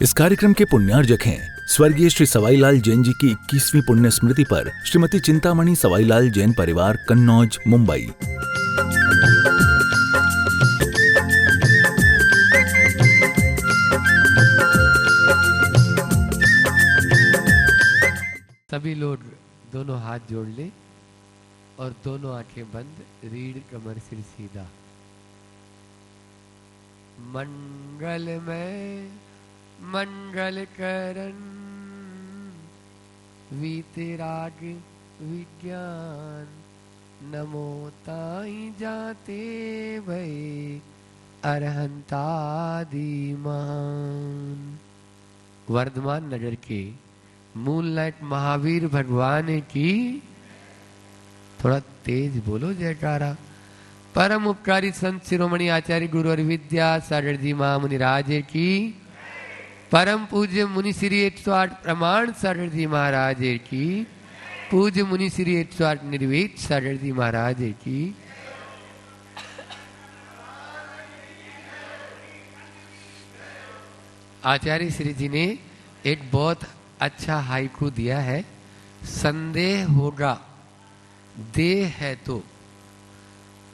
इस कार्यक्रम के पुण्यार्जक हैं स्वर्गीय श्री सवाईलाल जैन जी की 21वीं पुण्य स्मृति पर श्रीमती चिंतामणि सवाईलाल जैन परिवार, कन्नौज, मुंबई। सभी लोग दोनों हाथ जोड़ लें और दोनों आंखें बंद, रीढ़ कमर सिर सीधा। मंगलमय मंगल करन वीतराग विज्ञान, नमो ताई जाते भई अरहंतादि महान। वर्धमान नगर के मूनलाइट महावीर भगवान की, थोड़ा तेज बोलो जयकारा। परम उपकारी संत शिरोमणि आचार्य गुरु और विद्यासागर जी महामुनि राज की, परम पूज्य मुनि श्री 108 प्रमाण सागर जी महाराज की, पूज्य मुनि श्री 108 निर्वेद सागर जी महाराज की। आचार्य श्री जी ने एक बहुत अच्छा हाइकू दिया है। संदेह होगा देह है तो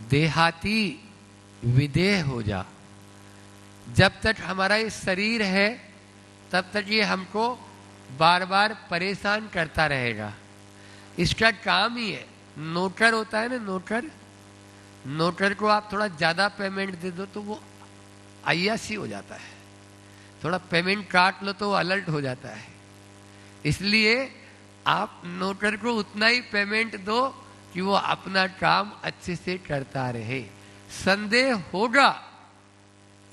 देहाती विदेह हो जा। जब तक हमारा ये शरीर है तब तक ये हमको बार बार परेशान करता रहेगा। इसका काम ही है, नौकर होता है ना, नौकर, नौकर को आप थोड़ा ज्यादा पेमेंट दे दो तो वो अय्यासी हो जाता है, थोड़ा पेमेंट काट लो तो वो अलर्ट हो जाता है। इसलिए आप नौकर को उतना ही पेमेंट दो कि वो अपना काम अच्छे से करता रहे। संदेह होगा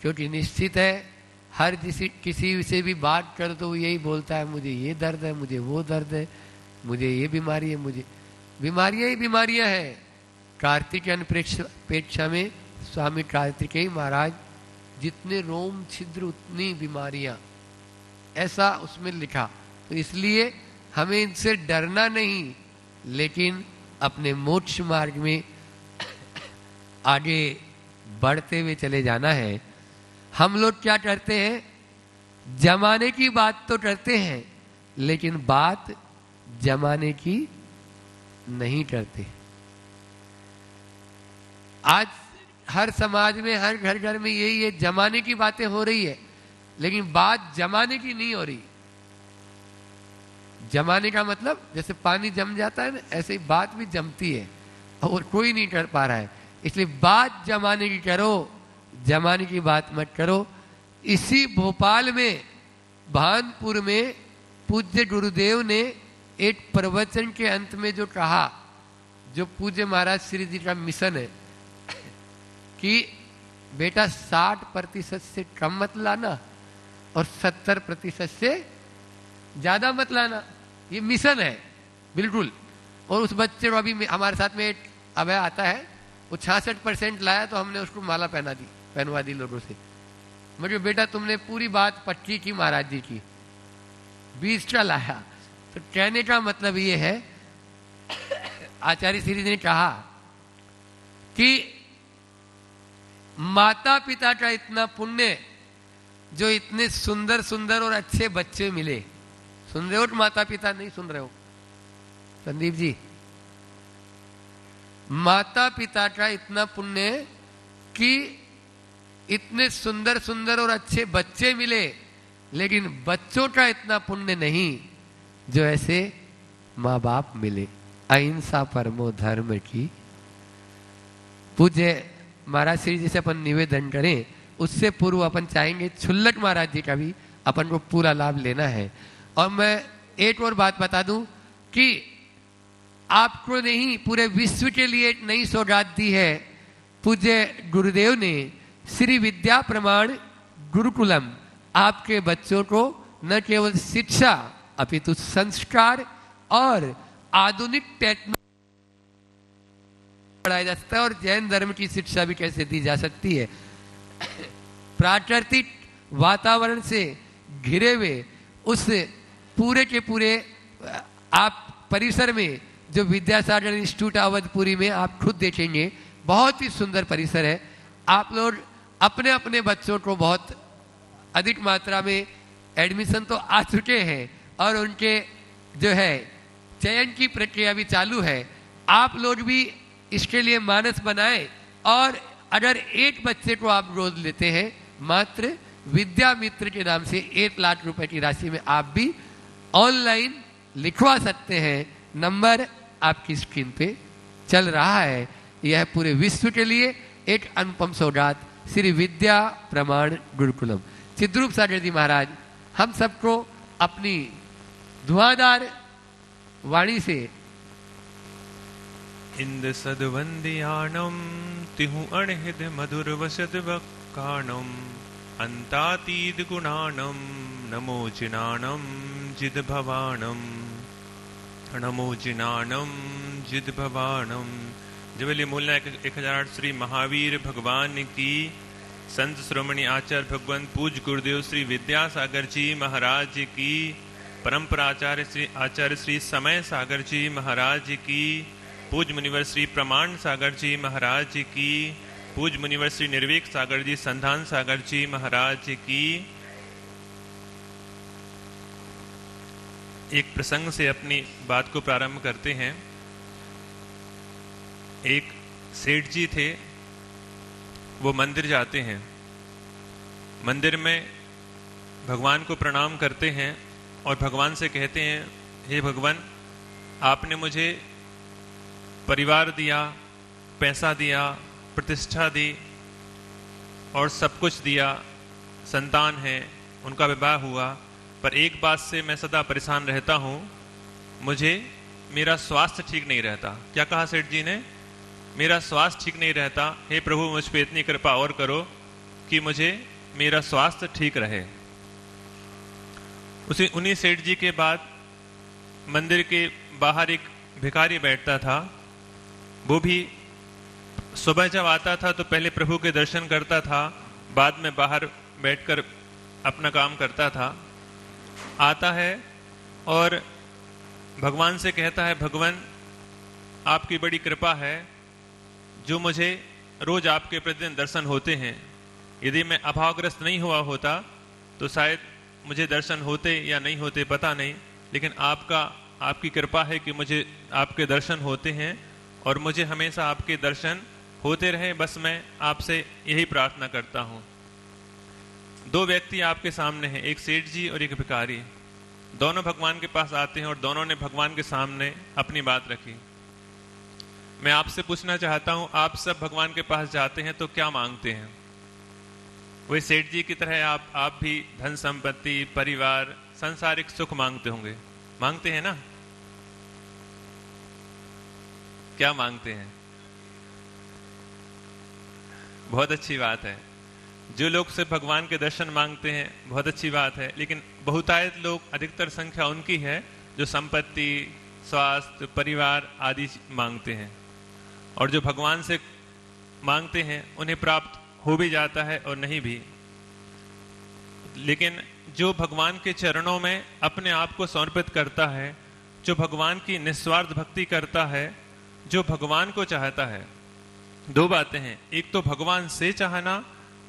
क्योंकि निश्चित है हर किसी से भी बात कर तो वो यही बोलता है, मुझे ये दर्द है, मुझे वो दर्द है, मुझे ये बीमारी है, मुझे बीमारियां ही बीमारियां हैं। कार्तिक अनपेक्षा में स्वामी कार्तिकेय महाराज, जितने रोम छिद्र उतनी बीमारियां, ऐसा उसमें लिखा। तो इसलिए हमें इनसे डरना नहीं, लेकिन अपने मोक्ष मार्ग में आगे बढ़ते हुए चले जाना है। हम लोग क्या करते हैं, जमाने की बात तो करते हैं लेकिन बात जमाने की नहीं करते। आज हर समाज में, हर घर घर में यही है, जमाने की बातें हो रही है लेकिन बात जमाने की नहीं हो रही। जमाने का मतलब जैसे पानी जम जाता है ना, ऐसे ही बात भी जमती है और कोई नहीं कर पा रहा है। इसलिए बात जमाने की करो, जमाने की बात मत करो। इसी भोपाल में, भानपुर में पूज्य गुरुदेव ने एक प्रवचन के अंत में जो कहा, जो पूज्य महाराज श्री जी का मिशन है कि बेटा 60% से कम मत लाना और 70% से ज्यादा मत लाना। ये मिशन है बिल्कुल। और उस बच्चे को अभी हमारे साथ में एक अभय आता है, वो 66% लाया तो हमने उसको माला पहनवा दी लोगों से। मुझे बेटा तुमने पूरी बात पक्की की महाराज जी की, 20 का लाया। तो कहने का मतलब ये है, आचार्य श्री जी ने कहा कि माता पिता का इतना पुण्य, जो इतने सुंदर सुंदर और अच्छे बच्चे मिले। सुन रहे हो माता पिता, नहीं सुन रहे हो संदीप जी? माता पिता का इतना पुण्य कि इतने सुंदर सुंदर और अच्छे बच्चे मिले, लेकिन बच्चों का इतना पुण्य नहीं जो ऐसे माँ बाप मिले। अहिंसा परमो धर्म की। पूज्य महाराज श्री जी से अपन निवेदन करें, उससे पूर्व अपन चाहेंगे छुल्लक महाराज जी का भी अपन को पूरा लाभ लेना है। और मैं एक और बात बता दूं कि आपको नहीं, पूरे विश्व के लिए एक नई सौगात दी है पूज्य गुरुदेव ने। श्री विद्या प्रमाण गुरुकुलम आपके बच्चों को न केवल शिक्षा अपितु संस्कार और आधुनिक टेक्नोलॉजी पढ़ाया जा सकता है, और जैन धर्म की शिक्षा भी कैसे दी जा सकती है। प्राकृतिक वातावरण से घिरे हुए उस पूरे के पूरे आप परिसर में, जो विद्यासागर इंस्टीट्यूट अवधपुरी में आप खुद देखेंगे, बहुत ही सुंदर परिसर है। आप लोग अपने अपने बच्चों को बहुत अधिक मात्रा में एडमिशन तो आ चुके हैं और उनके जो है चयन की प्रक्रिया भी चालू है। आप लोग भी इसके लिए मानस बनाएं और अगर एक बच्चे को आप रोज लेते हैं, मात्र विद्या मित्र के नाम से 1 लाख रुपए की राशि में आप भी ऑनलाइन लिखवा सकते हैं। नंबर आपकी स्क्रीन पे चल रहा है। यह पूरे विश्व के लिए एक अनुपम सौगात श्री विद्या प्रमाण गुरुकुलम। चिद्रूप सागर जी महाराज हम सबको अपनी धुआंधार वाणी से इंद सदवंदियाणम तिहु अणहिद मधुर वसद वक्काणम अंतातीत गुणाणम नमो जिनाणम जिद भवाणम नमो जिनाणम जिद भवाणम। जबली मूलना 1008 श्री महावीर भगवान की, संत श्रोमणी आचार्य भगवान पूज गुरुदेव श्री विद्यासागर जी महाराज की, परंपरा आचार्य श्री समय सागर जी महाराज की, पूज मुनिवर श्री प्रमाण सागर जी महाराज की, पूज मुनिवर श्री निर्वेक सागर जी संधान सागर जी महाराज की। एक प्रसंग से अपनी बात को प्रारंभ करते हैं। एक सेठ जी थे, वो मंदिर जाते हैं, मंदिर में भगवान को प्रणाम करते हैं और भगवान से कहते हैं, हे भगवान, आपने मुझे परिवार दिया, पैसा दिया, प्रतिष्ठा दी और सब कुछ दिया, संतान है, उनका विवाह हुआ, पर एक बात से मैं सदा परेशान रहता हूँ, मुझे मेरा स्वास्थ्य ठीक नहीं रहता। क्या कहा सेठ जी ने? मेरा स्वास्थ्य ठीक नहीं रहता, हे प्रभु मुझ पे इतनी कृपा और करो कि मुझे मेरा स्वास्थ्य ठीक रहे। उन्हीं सेठ जी के बाद मंदिर के बाहर एक भिखारी बैठता था। वो भी सुबह जब आता था तो पहले प्रभु के दर्शन करता था, बाद में बाहर बैठकर अपना काम करता था। आता है और भगवान से कहता है, भगवान आपकी बड़ी कृपा है जो मुझे रोज आपके प्रतिदिन दर्शन होते हैं। यदि मैं अभावग्रस्त नहीं हुआ होता तो शायद मुझे दर्शन होते या नहीं होते पता नहीं, लेकिन आपकी कृपा है कि मुझे आपके दर्शन होते हैं और मुझे हमेशा आपके दर्शन होते रहे। बस मैं आपसे यही प्रार्थना करता हूँ। 2 व्यक्ति आपके सामने हैं, एक सेठ जी और एक भिखारी। दोनों भगवान के पास आते हैं और दोनों ने भगवान के सामने अपनी बात रखी। मैं आपसे पूछना चाहता हूं, आप सब भगवान के पास जाते हैं तो क्या मांगते हैं? वही सेठ जी की तरह आप भी धन संपत्ति, परिवार, सांसारिक सुख मांगते होंगे, मांगते हैं ना? क्या मांगते हैं? बहुत अच्छी बात है। जो लोग से भगवान के दर्शन मांगते हैं बहुत अच्छी बात है, लेकिन बहुतायत लोग, अधिकतर संख्या उनकी है जो संपत्ति, स्वास्थ्य, परिवार आदि मांगते हैं। और जो भगवान से मांगते हैं उन्हें प्राप्त हो भी जाता है और नहीं भी। लेकिन जो भगवान के चरणों में अपने आप को समर्पित करता है, जो भगवान की निस्वार्थ भक्ति करता है, जो भगवान को चाहता है, 2 बातें हैं, एक तो भगवान से चाहना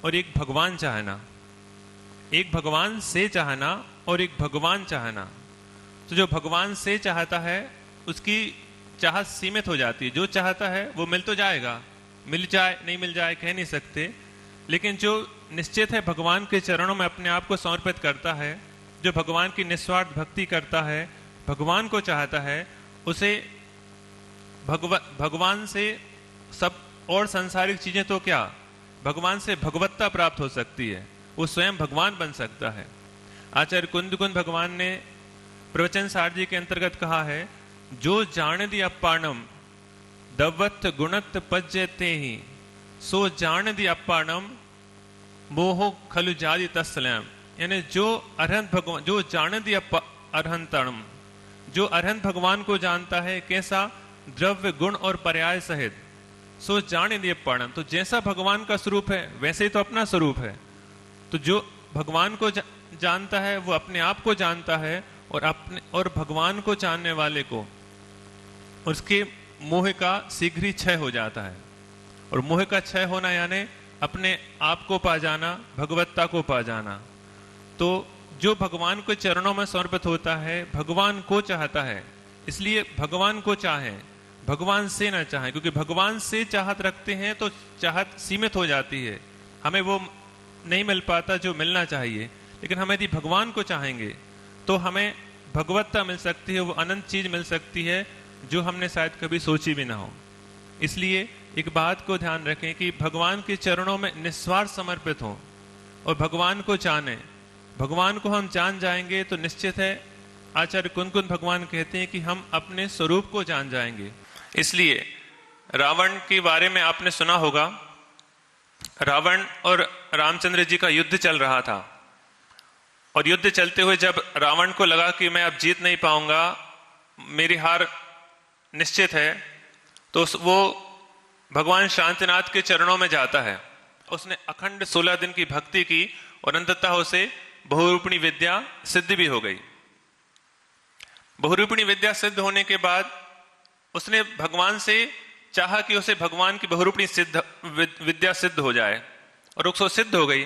और एक भगवान चाहना। एक भगवान से चाहना और एक भगवान चाहना। तो जो भगवान से चाहता है उसकी चाहत सीमित हो जाती है। जो चाहता है वो मिल तो जाएगा, मिल जाए नहीं मिल जाए कह नहीं सकते, लेकिन जो निश्चित है भगवान के चरणों में अपने आप को समर्पित करता है, जो भगवान की निस्वार्थ भक्ति करता है, भगवान को चाहता है, उसे भगवान से सब और सांसारिक चीजें तो क्या, भगवान से भगवत्ता प्राप्त हो सकती है, वो स्वयं भगवान बन सकता है। आचार्य कुंद भगवान ने प्रवचन सार जी के अंतर्गत कहा है, जो जानदि अप्पाणम दवत गुणत पज्यते ही सो जानदि अप्पाणम मोहो खलु जाति तस्लम। यानी जो अरहंत भगवान, जो जानदि अरहंतम, जो अरहंत भगवान को जानता है कैसा, द्रव्य गुण और पर्याय सहित, सो जानदि अप्पाणम। तो जैसा भगवान का स्वरूप है वैसे ही तो अपना स्वरूप है। तो जो भगवान को जानता है वो अपने आप को जानता है और भगवान को जानने वाले को उसके मोह का शीघ्र ही क्षय हो जाता है। और मोह का क्षय होना यानी अपने आप को पा जाना, भगवत्ता को पा जाना। तो जो भगवान के चरणों में समर्पित होता है भगवान को चाहता है। इसलिए भगवान को चाहें, भगवान से ना चाहें, क्योंकि भगवान से चाहत रखते हैं तो चाहत सीमित हो जाती है, हमें वो नहीं मिल पाता जो मिलना चाहिए। लेकिन हम यदि भगवान को चाहेंगे तो हमें भगवत्ता मिल सकती है, वो अनंत चीज मिल सकती है जो हमने शायद कभी सोची भी ना हो। इसलिए एक बात को ध्यान रखें कि भगवान के चरणों में निस्वार्थ समर्पित हों और भगवान को जानें। भगवान को हम जान जाएंगे तो निश्चित है, आचार्य कुन-कुन भगवान कहते हैं कि हम अपने स्वरूप को जान जाएंगे। इसलिए रावण के बारे में आपने सुना होगा, रावण और रामचंद्र जी का युद्ध चल रहा था और युद्ध चलते हुए जब रावण को लगा कि मैं अब जीत नहीं पाऊंगा, मेरी हार निश्चित है, तो वो भगवान शांतिनाथ के चरणों में जाता है। उसने अखंड 16 दिन की भक्ति की और अंततः उसे बहुरूपिणी विद्या सिद्ध भी हो गई। बहुरूपिणी विद्या सिद्ध होने के बाद उसने भगवान से चाहा कि उसे भगवान की बहुरूपिणी विद्या सिद्ध हो जाए और उसको सिद्ध हो गई।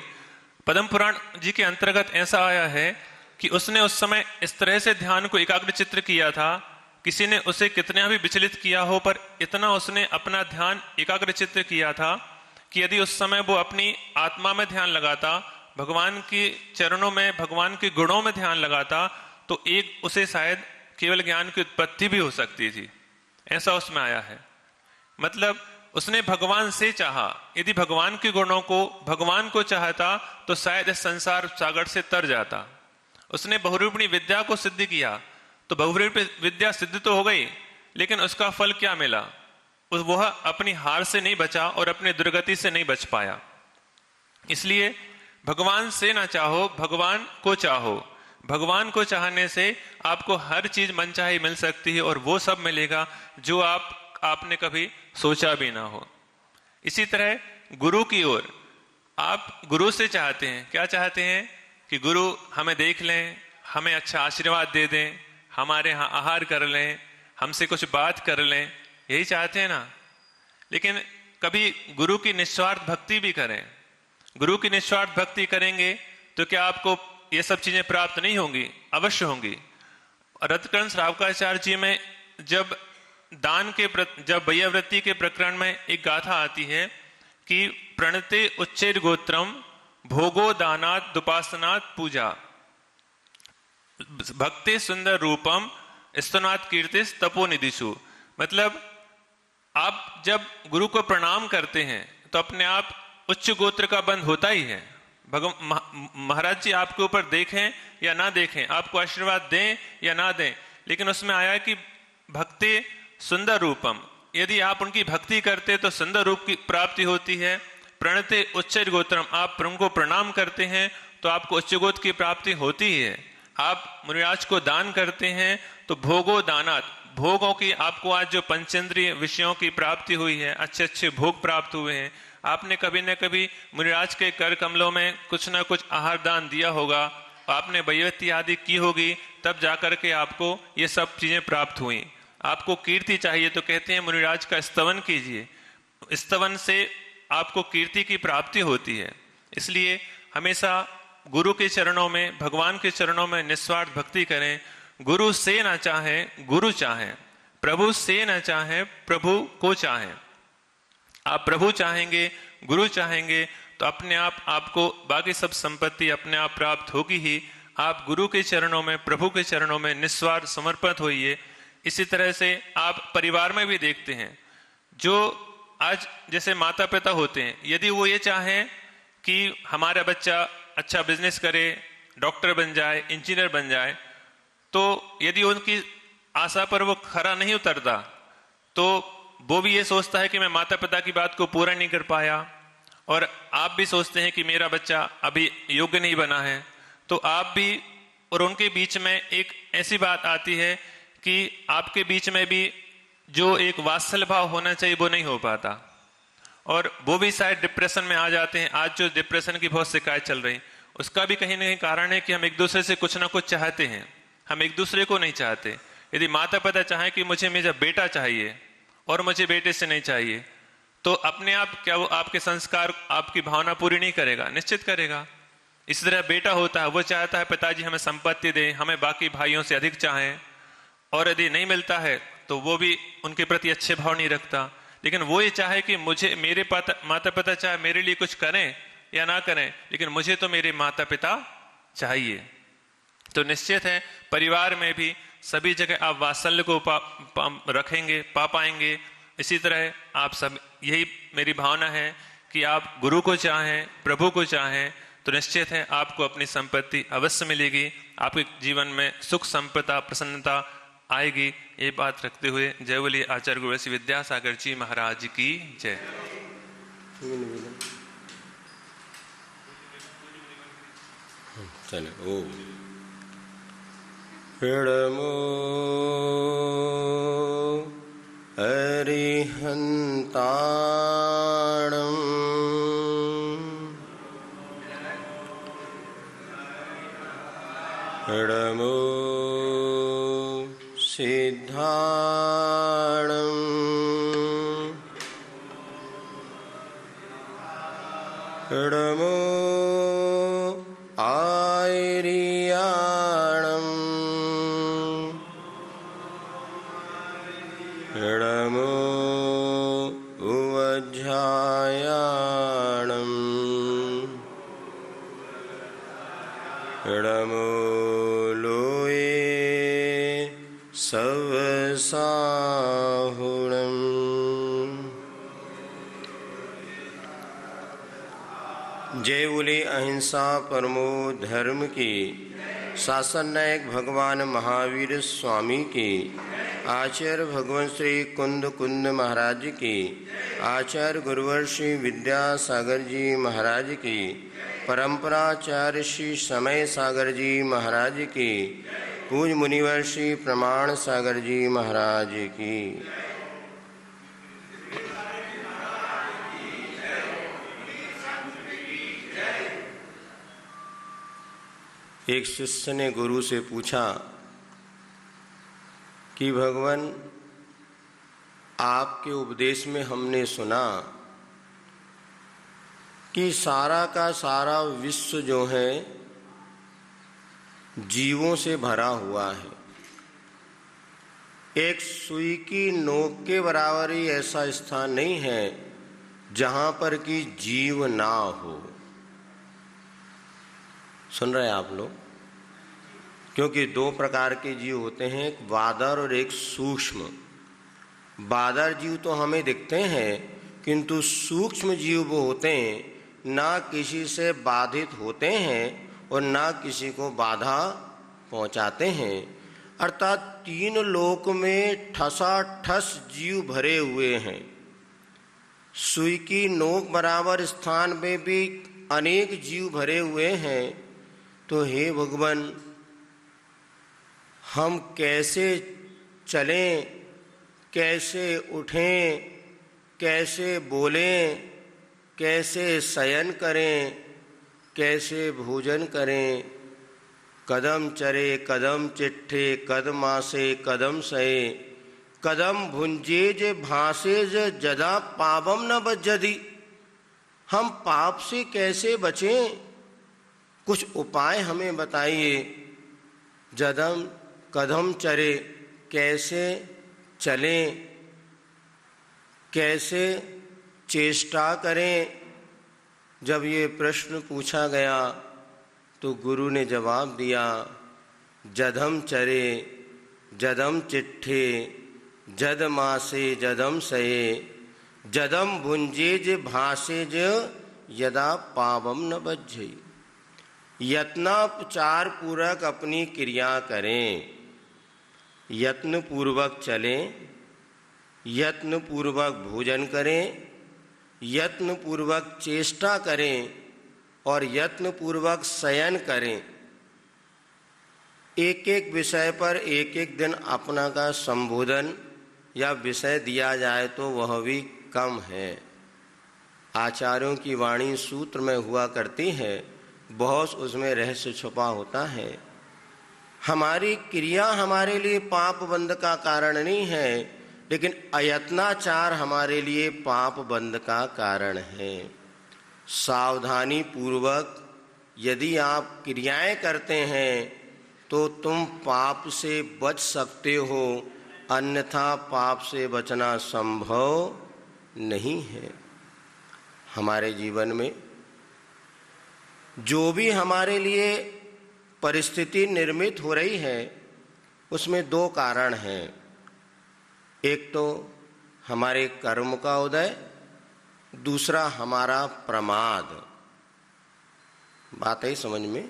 पद्म पुराण जी के अंतर्गत ऐसा आया है कि उसने उस समय इस तरह से ध्यान को एकाग्र चित्त किया था, किसी ने उसे कितना भी विचलित किया हो पर इतना उसने अपना ध्यान एकाग्र चित्त किया था कि यदि उस समय वो अपनी आत्मा में ध्यान लगाता, भगवान के चरणों में, भगवान के गुणों में ध्यान लगाता, तो एक उसे शायद केवल ज्ञान की उत्पत्ति भी हो सकती थी। ऐसा उसमें आया है। मतलब उसने भगवान से चाहा, यदि भगवान के गुणों को, भगवान को चाहता तो शायद इस संसार सागर से तर जाता। उसने बहुरूपिणी विद्या को सिद्ध किया तो बहुरूपिणी विद्या सिद्ध तो हो गई, लेकिन उसका फल क्या मिला? वह अपनी हार से नहीं बचा और अपनी दुर्गति से नहीं बच पाया। इसलिए भगवान से ना चाहो, भगवान को चाहो। भगवान को चाहने से आपको हर चीज मनचाही मिल सकती है और वो सब मिलेगा जो आपने कभी सोचा भी ना हो। इसी तरह गुरु की ओर, आप गुरु से चाहते हैं, क्या चाहते हैं कि गुरु हमें देख लें, हमें अच्छा आशीर्वाद दे दें, हमारे यहाँ आहार कर लें, हमसे कुछ बात कर लें, यही चाहते हैं ना। लेकिन कभी गुरु की निस्वार्थ भक्ति भी करें। गुरु की निस्वार्थ भक्ति करेंगे तो क्या आपको ये सब चीजें प्राप्त नहीं होंगी? अवश्य होंगी। रत्नकर्ण श्रावकाचार्य जी में जब वैयावृत्ति के प्रकरण में एक गाथा आती है कि प्रणते उच्चैर गोत्रम भोगो दानात दुपासनात पूजा भक्ति सुंदर रूपम स्तनात् कीर्तिस तपोनिधिषु। मतलब आप जब गुरु को प्रणाम करते हैं तो अपने आप उच्च गोत्र का बंध होता ही है। महाराज जी आपके ऊपर देखें या ना देखें, आपको आशीर्वाद दें या ना दें, लेकिन उसमें आया कि भक्ति सुंदर रूपम, यदि आप उनकी भक्ति करते तो सुंदर रूप की प्राप्ति होती है। प्रणते उच्च गोत्रम, आप उनको प्रणाम करते हैं तो आपको उच्च गोत्र की प्राप्ति होती ही है। आप मुनिराज को दान करते हैं तो भोगो दानात, भोगों की आपको आज जो पंचेंद्रिय विषयों की प्राप्ति हुई है, अच्छे अच्छे भोग प्राप्त हुए हैं, आपने कभी न कभी मुनिराज के कर कमलों में कुछ ना कुछ आहार दान दिया होगा, आपने वैयवृत्ति आदि की होगी, तब जाकर के आपको ये सब चीजें प्राप्त हुई। आपको कीर्ति चाहिए तो कहते हैं मुनिराज का स्तवन कीजिए, स्तवन से आपको कीर्ति की प्राप्ति होती है। इसलिए हमेशा गुरु के चरणों में, भगवान के चरणों में निस्वार्थ भक्ति करें। गुरु से ना चाहें, गुरु चाहें। प्रभु से ना चाहें, प्रभु को चाहें। आप प्रभु चाहेंगे, गुरु चाहेंगे तो अपने आप आपको बाकी सब संपत्ति अपने आप प्राप्त होगी ही। आप गुरु के चरणों में, प्रभु के चरणों में निस्वार्थ समर्पित होइए। इसी तरह से आप परिवार में भी देखते हैं, जो आज जैसे माता पिता होते हैं, यदि वो ये चाहें कि हमारा बच्चा अच्छा बिजनेस करे, डॉक्टर बन जाए, इंजीनियर बन जाए, तो यदि उनकी आशा पर वो खरा नहीं उतरता तो वो भी ये सोचता है कि मैं माता पिता की बात को पूरा नहीं कर पाया, और आप भी सोचते हैं कि मेरा बच्चा अभी योग्य नहीं बना है, तो आप भी और उनके बीच में एक ऐसी बात आती है कि आपके बीच में भी जो एक वात्सल्य भाव होना चाहिए वो नहीं हो पाता, और वो भी शायद डिप्रेशन में आ जाते हैं। आज जो डिप्रेशन की बहुत शिकायत चल रही, उसका भी कहीं ना कहीं कारण है कि हम एक दूसरे से कुछ ना कुछ चाहते हैं, हम एक दूसरे को नहीं चाहते। यदि माता पिता चाहें कि मुझे मेरा बेटा चाहिए और मुझे बेटे से नहीं चाहिए, तो अपने आप क्या वो आपके संस्कार, आपकी भावना पूरी नहीं करेगा? निश्चित करेगा। इसी तरह बेटा होता है, वो चाहता है पिताजी हमें संपत्ति दें, हमें बाकी भाइयों से अधिक चाहें, और यदि नहीं मिलता है तो वो भी उनके प्रति अच्छे भाव नहीं रखता, लेकिन वो ये चाहे कि मुझे मेरे माता पिता चाहे मेरे लिए कुछ करें या ना करें, लेकिन मुझे तो मेरे माता पिता चाहिए। तो निश्चित है परिवार में भी सभी जगह आप वात्सल्य को रखेंगे, पा पाएंगे। इसी तरह आप सब, यही मेरी भावना है कि आप गुरु को चाहें, प्रभु को चाहें, तो निश्चित है आपको अपनी संपत्ति अवश्य मिलेगी, आपके जीवन में सुख संपदा प्रसन्नता आएगी। ये बात रखते हुए जय बोलिए आचार्य गुरु श्री विद्यासागर जी महाराज की जय। चले ओ प्रणमो अरिहंताणं प्रणमो सिद्धाणं प्रणमो आयर्याणं प्रणमो उवज्झायाणं प्रणमो लोये सवसाहुणम्। जय बोले अहिंसा परमो धर्म की, शासन नायक भगवान महावीर स्वामी की, आचार्य भगवान श्री कुंद कुंद महाराज की, आचार्य गुरुवर श्री विद्यासागर जी महाराज की, परंपराचार्य श्री समय सागर जी महाराज की, पूज मुनिवर श्री प्रमाण सागर जी महाराज की। एक शिष्य ने गुरु से पूछा कि भगवान, आपके उपदेश में हमने सुना कि सारा का सारा विश्व जो है जीवों से भरा हुआ है, एक सुई की नोक के बराबर ही ऐसा स्थान नहीं है जहां पर कि जीव ना हो। सुन रहे हैं आप लोग? क्योंकि दो प्रकार के जीव होते हैं, एक बादर और एक सूक्ष्म। बादर जीव तो हमें दिखते हैं, किंतु सूक्ष्म जीव वो होते हैं ना किसी से बाधित होते हैं और ना किसी को बाधा पहुंचाते हैं। अर्थात तीन लोक में ठसाठस जीव भरे हुए हैं। सुई की नोक बराबर स्थान में भी अनेक जीव भरे हुए हैं। तो हे भगवान, हम कैसे चलें, कैसे उठें, कैसे बोलें, कैसे शयन करें, कैसे भोजन करें, कदम चरे कदम चिट्ठे, कदमासे कदम सहे, कदम भुंजेज भासेज जदा पावम न बज्जति। हम पाप से कैसे बचें, कुछ उपाय हमें बताइए। जदम कदम चरे, कैसे चलें, कैसे चेष्टा करें। जब ये प्रश्न पूछा गया तो गुरु ने जवाब दिया, जदम चरे जदम चिट्ठे, जद मासे जदम सये, जदम भुंजेज भासेज यदा पावम न बज्झै। यत्नोपचार पूर्वक अपनी क्रिया करें, यत्न पूर्वक चलें, यत्न पूर्वक भोजन करें, यत्न पूर्वक चेष्टा करें और यत्न पूर्वक शयन करें। एक एक विषय पर एक एक दिन अपना का संबोधन या विषय दिया जाए तो वह भी कम है। आचार्यों की वाणी सूत्र में हुआ करती है, बहुत उसमें रहस्य छुपा होता है। हमारी क्रिया हमारे लिए पाप बंध का कारण नहीं है, लेकिन अयत्नाचार हमारे लिए पाप बंध का कारण है। सावधानी पूर्वक यदि आप क्रियाएं करते हैं तो तुम पाप से बच सकते हो, अन्यथा पाप से बचना संभव नहीं है। हमारे जीवन में जो भी हमारे लिए परिस्थिति निर्मित हो रही है उसमें दो कारण हैं। एक तो हमारे कर्म का उदय, दूसरा हमारा प्रमाद। बात है समझ में।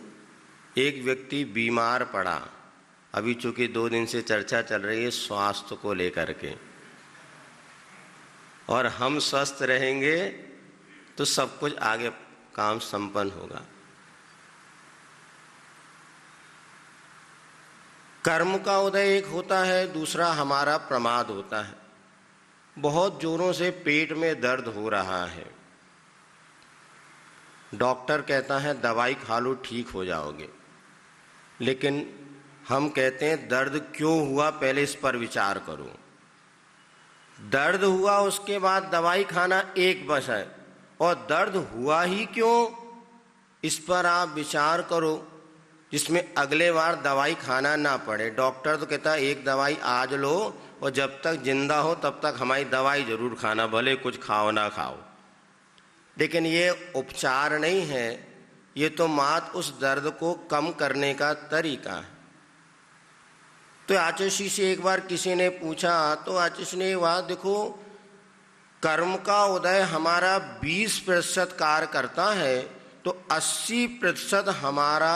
एक व्यक्ति बीमार पड़ा, अभी चूंकि 2 दिन से चर्चा चल रही है स्वास्थ्य को लेकर के, और हम स्वस्थ रहेंगे तो सब कुछ आगे काम संपन्न होगा। कर्म का उदय एक होता है, दूसरा हमारा प्रमाद होता है। बहुत जोरों से पेट में दर्द हो रहा है, डॉक्टर कहता है दवाई खा लो ठीक हो जाओगे, लेकिन हम कहते हैं दर्द क्यों हुआ पहले इस पर विचार करो। दर्द हुआ उसके बाद दवाई खाना एक बस है, और दर्द हुआ ही क्यों इस पर आप विचार करो, जिसमें अगले बार दवाई खाना ना पड़े। डॉक्टर तो कहता है एक दवाई आज लो और जब तक जिंदा हो तब तक हमारी दवाई जरूर खाना, भले कुछ खाओ ना खाओ। लेकिन ये उपचार नहीं है, ये तो मात्र उस दर्द को कम करने का तरीका है। तो आचार्य से एक बार किसी ने पूछा, तो आचार्य ने बात देखो, कर्म का उदय हमारा 20% कार्य करता है, तो 80% हमारा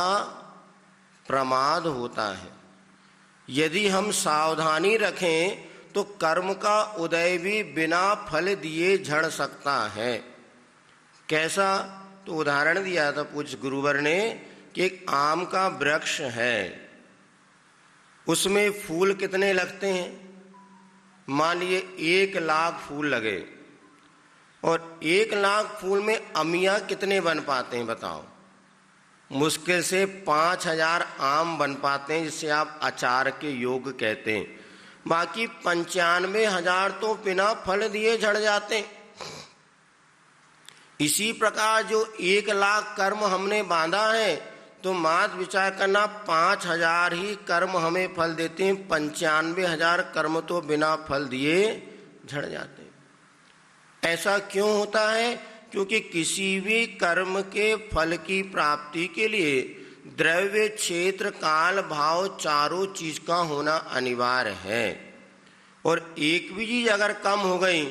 प्रमाद होता है। यदि हम सावधानी रखें तो कर्म का उदय भी बिना फल दिए झड़ सकता है। कैसा? तो उदाहरण दिया था पूज्य गुरुवर ने कि एक आम का वृक्ष है, उसमें फूल कितने लगते हैं? मान लिए 1 लाख फूल लगे, और 1 लाख फूल में अमिया कितने बन पाते हैं बताओ? मुश्किल से 5000 आम बन पाते हैं, जिसे आप अचार के योग कहते हैं। बाकी 95,000 तो बिना फल दिए झड़ जाते हैं। इसी प्रकार जो 1 लाख कर्म हमने बांधा है, तो मात विचार करना 5000 ही कर्म हमें फल देते हैं, 95,000 कर्म तो बिना फल दिए झड़ जाते हैं। ऐसा क्यों होता है? क्योंकि किसी भी कर्म के फल की प्राप्ति के लिए द्रव्य, क्षेत्र, काल, भाव चारों चीज का होना अनिवार्य है। और एक भी चीज अगर कम हो गई,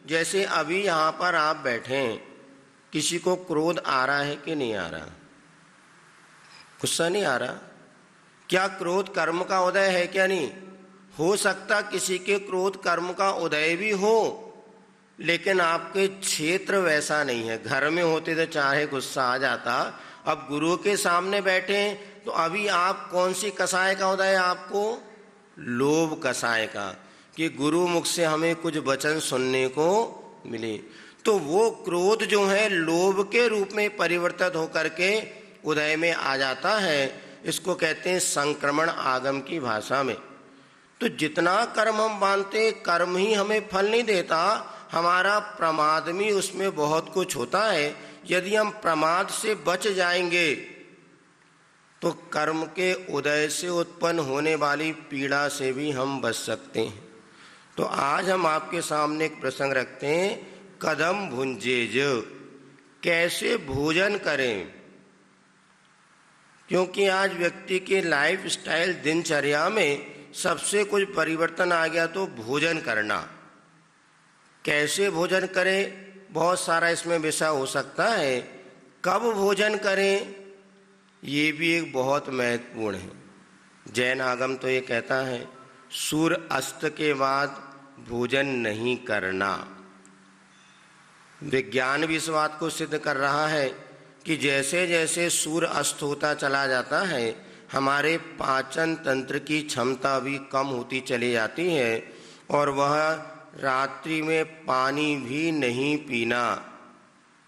जैसे अभी यहाँ पर आप बैठे हैं, किसी को क्रोध आ रहा है कि नहीं आ रहा? गुस्सा नहीं आ रहा? क्या क्रोध कर्म का उदय है क्या? नहीं हो सकता किसी के क्रोध कर्म का उदय भी हो, लेकिन आपके क्षेत्र वैसा नहीं है। घर में होते तो चाहे गुस्सा आ जाता, अब गुरु के सामने बैठे तो अभी आप कौन सी कसाय का उदय है आपको? लोभ कसाय का, कि गुरु मुख से हमें कुछ वचन सुनने को मिले। तो वो क्रोध जो है लोभ के रूप में परिवर्तित होकर के उदय में आ जाता है। इसको कहते हैं संक्रमण आगम की भाषा में। तो जितना कर्म हम बांधते, कर्म ही हमें फल नहीं देता, हमारा प्रमाद भी उसमें बहुत कुछ होता है। यदि हम प्रमाद से बच जाएंगे तो कर्म के उदय से उत्पन्न होने वाली पीड़ा से भी हम बच सकते हैं। तो आज हम आपके सामने एक प्रसंग रखते हैं, कदम भुंजेज, कैसे भोजन करें। क्योंकि आज व्यक्ति के लाइफ स्टाइल, दिनचर्या में सबसे कुछ परिवर्तन आ गया। तो भोजन करना, कैसे भोजन करें, बहुत सारा इसमें विषय हो सकता है। कब भोजन करें, ये भी एक बहुत महत्वपूर्ण है। जैन आगम तो ये कहता है सूर्य अस्त के बाद भोजन नहीं करना। विज्ञान भी इस बात को सिद्ध कर रहा है कि जैसे जैसे सूर्य अस्त होता चला जाता है, हमारे पाचन तंत्र की क्षमता भी कम होती चली जाती है, और वह रात्रि में पानी भी नहीं पीना।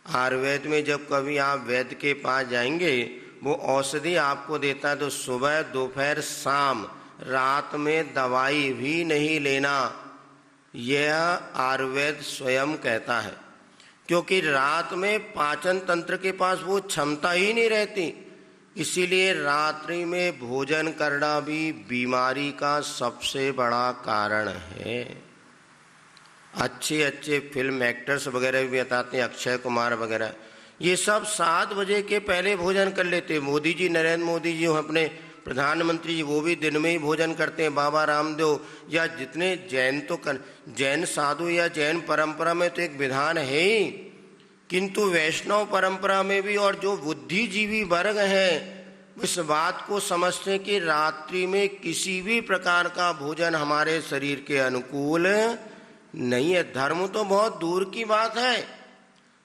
आयुर्वेद में जब कभी आप वैद्य के पास जाएंगे, वो औषधि आपको देता है तो सुबह, दोपहर, शाम, रात में दवाई भी नहीं लेना। यह आयुर्वेद स्वयं कहता है। क्योंकि रात में पाचन तंत्र के पास वो क्षमता ही नहीं रहती। इसीलिए रात्रि में भोजन करना भी बीमारी का सबसे बड़ा कारण है। अच्छे अच्छे फिल्म एक्टर्स वगैरह भी बताते हैं, अक्षय कुमार वगैरह, ये सब 7 बजे के पहले भोजन कर लेते। मोदी जी, नरेंद्र मोदी जी अपने प्रधानमंत्री जी, वो भी दिन में ही भोजन करते हैं। बाबा रामदेव या जितने जैन साधु या जैन परंपरा में तो एक विधान है ही, किंतु वैष्णव परंपरा में भी और जो बुद्धिजीवी वर्ग है इस बात को समझते हैं कि रात्रि में किसी भी प्रकार का भोजन हमारे शरीर के अनुकूल नहीं है। धर्म तो बहुत दूर की बात है,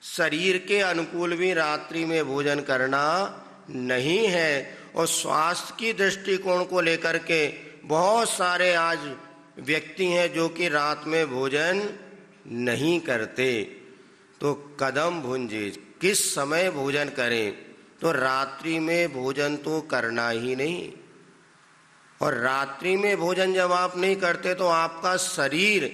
शरीर के अनुकूल भी रात्रि में भोजन करना नहीं है। और स्वास्थ्य की दृष्टिकोण को लेकर के बहुत सारे आज व्यक्ति हैं जो कि रात में भोजन नहीं करते। तो कदम भुंजे, किस समय भोजन करें? तो रात्रि में भोजन तो करना ही नहीं। और रात्रि में भोजन जब आप नहीं करते तो आपका शरीर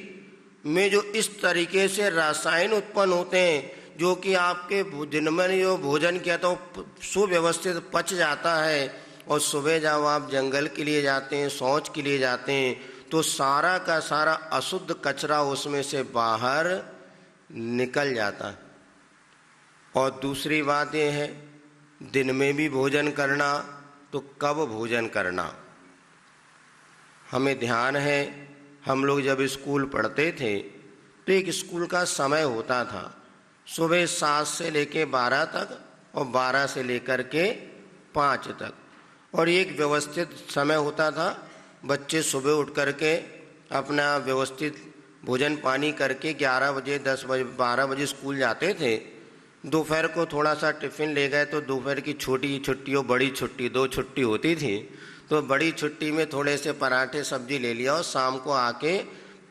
में जो इस तरीके से रसायन उत्पन्न होते हैं जो कि आपके दिन में जो भोजन किया तो सुव्यवस्थित पच जाता है, और सुबह जब आप जंगल के लिए जाते हैं, शौच के लिए जाते हैं, तो सारा का सारा अशुद्ध कचरा उसमें से बाहर निकल जाता है। और दूसरी बात यह है, दिन में भी भोजन करना, तो कब भोजन करना? हमें ध्यान है, हम लोग जब स्कूल पढ़ते थे तो एक स्कूल का समय होता था, सुबह 7 से लेकर 12 तक और 12 से लेकर के 5 तक, और एक व्यवस्थित समय होता था। बच्चे सुबह उठ करके अपना व्यवस्थित भोजन पानी करके 11 बजे, 10 बजे, 12 बजे स्कूल जाते थे। दोपहर को थोड़ा सा टिफ़िन ले गए तो दोपहर की छोटी छुट्टी और बड़ी छुट्टी, 2 छुट्टी होती थी, तो बड़ी छुट्टी में थोड़े से पराठे सब्जी ले लिया और शाम को आके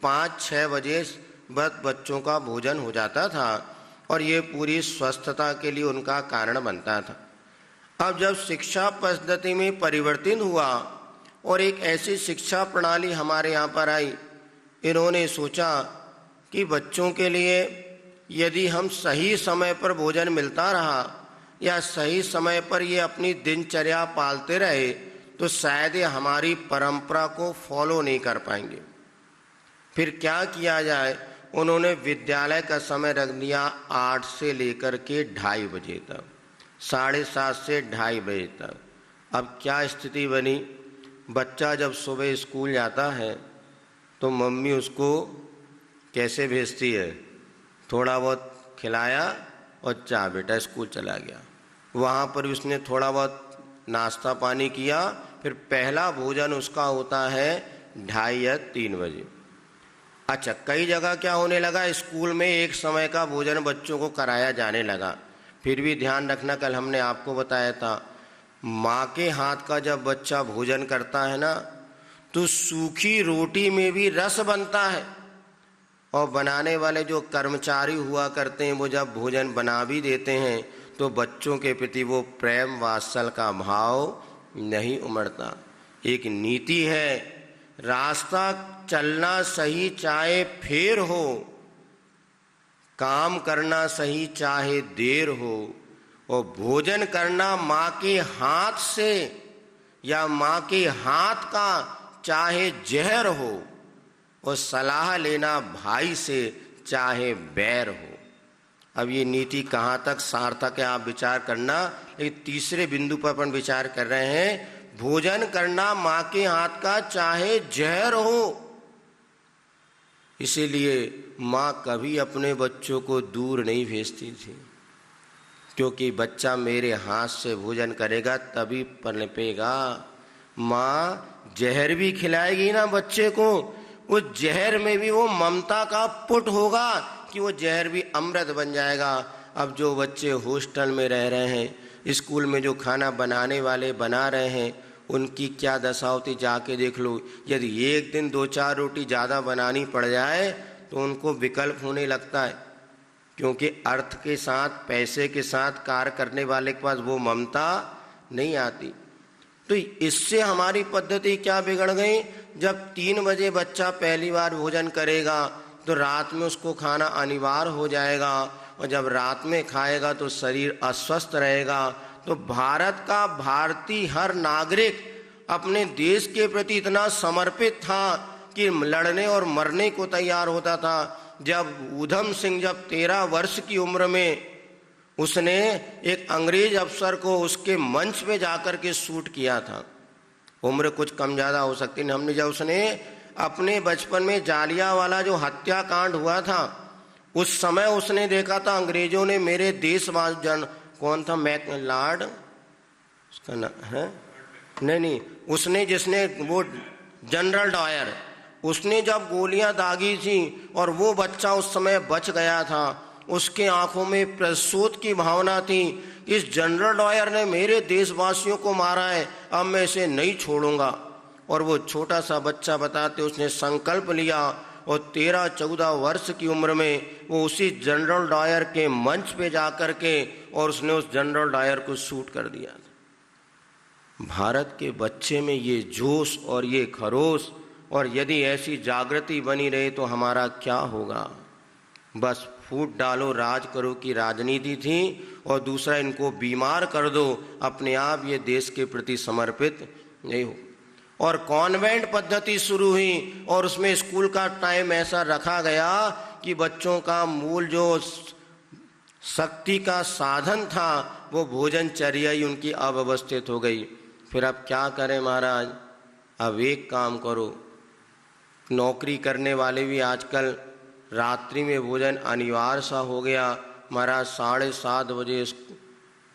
5-6 बजे बच्चों का भोजन हो जाता था, और ये पूरी स्वस्थता के लिए उनका कारण बनता था। अब जब शिक्षा पद्धति में परिवर्तन हुआ और एक ऐसी शिक्षा प्रणाली हमारे यहाँ पर आई, इन्होंने सोचा कि बच्चों के लिए यदि हम सही समय पर भोजन मिलता रहा या सही समय पर ये अपनी दिनचर्या पालते रहे तो शायद ये हमारी परंपरा को फॉलो नहीं कर पाएंगे। फिर क्या किया जाए? उन्होंने विद्यालय का समय रख दिया 8 से लेकर के 2:30 बजे तक, 7:30 से 2:30 बजे तक। अब क्या स्थिति बनी? बच्चा जब सुबह स्कूल जाता है तो मम्मी उसको कैसे भेजती है? थोड़ा बहुत खिलाया और चाह बेटा स्कूल चला गया। वहाँ पर उसने थोड़ा बहुत नाश्ता पानी किया, फिर पहला भोजन उसका होता है 2:30 या 3 बजे। अच्छा, कई जगह क्या होने लगा, स्कूल में एक समय का भोजन बच्चों को कराया जाने लगा। फिर भी ध्यान रखना, कल हमने आपको बताया था, माँ के हाथ का जब बच्चा भोजन करता है ना तो सूखी रोटी में भी रस बनता है, और बनाने वाले जो कर्मचारी हुआ करते हैं वो जब भोजन बना भी देते हैं तो बच्चों के प्रति वो प्रेम वात्सल का भाव नहीं उमड़ता। एक नीति है, रास्ता चलना सही चाहे फेर हो, काम करना सही चाहे देर हो, और भोजन करना माँ के हाथ से या माँ के हाथ का चाहे जहर हो, और सलाह लेना भाई से चाहे बैर हो। अब ये नीति कहाँ तक सार्थक है आप विचार करना। लेकिन तीसरे बिंदु पर अपन विचार कर रहे हैं, भोजन करना माँ के हाथ का चाहे जहर हो। इसीलिए माँ कभी अपने बच्चों को दूर नहीं भेजती थी, क्योंकि बच्चा मेरे हाथ से भोजन करेगा तभी पनपेगा। माँ जहर भी खिलाएगी ना बच्चे को, उस जहर में भी वो ममता का पुट होगा कि वो जहर भी अमृत बन जाएगा। अब जो बच्चे हॉस्टल में रह रहे हैं, स्कूल में जो खाना बनाने वाले बना रहे हैं, उनकी क्या दशा होती जाके देख लो। यदि एक दिन 2-4 रोटी ज़्यादा बनानी पड़ जाए तो उनको विकल्प होने लगता है, क्योंकि अर्थ के साथ, पैसे के साथ कार्य करने वाले के पास वो ममता नहीं आती। तो इससे हमारी पद्धति क्या बिगड़ गई? जब 3 बजे बच्चा पहली बार भोजन करेगा तो रात में उसको खाना अनिवार्य हो जाएगा, और जब रात में खाएगा तो शरीर अस्वस्थ रहेगा। तो भारत का भारतीय हर नागरिक अपने देश के प्रति इतना समर्पित था कि लड़ने और मरने को तैयार होता था। जब ऊधम सिंह जब 13 वर्ष की उम्र में उसने एक अंग्रेज अफसर को उसके मंच पे जाकर के शूट किया था, उम्र कुछ कम ज़्यादा हो सकती है, हमने जब उसने अपने बचपन में जालियांवाला जो हत्याकांड हुआ था उस समय उसने देखा था अंग्रेजों ने मेरे देशवासी कौन था मैकलॉर्ड उसका नाम है नहीं उसने जिसने वो जनरल डायर उसने जब गोलियां दागी थी और वो बच्चा उस समय बच गया था, उसके आंखों में प्रसोत की भावना थी। इस जनरल डायर ने मेरे देशवासियों को मारा है, अब मैं इसे नहीं छोड़ूंगा। और वो छोटा सा बच्चा बताते उसने संकल्प लिया और 13-14 वर्ष की उम्र में वो उसी जनरल डायर के मंच पे जाकर के और उसने उस जनरल डायर को शूट कर दिया। भारत के बच्चे में ये जोश और ये खरोश, और यदि ऐसी जागृति बनी रहे तो हमारा क्या होगा। बस फूट डालो राज करो की राजनीति थी, और दूसरा इनको बीमार कर दो, अपने आप ये देश के प्रति समर्पित नहीं हो। और कॉन्वेंट पद्धति शुरू हुई और उसमें स्कूल का टाइम ऐसा रखा गया कि बच्चों का मूल जो शक्ति का साधन था वो भोजनचर्या ही उनकी अव्यवस्थित हो गई। फिर अब क्या करें महाराज, अब एक काम करो, नौकरी करने वाले भी आजकल रात्रि में भोजन अनिवार्य सा हो गया। महाराज 7:30 बजे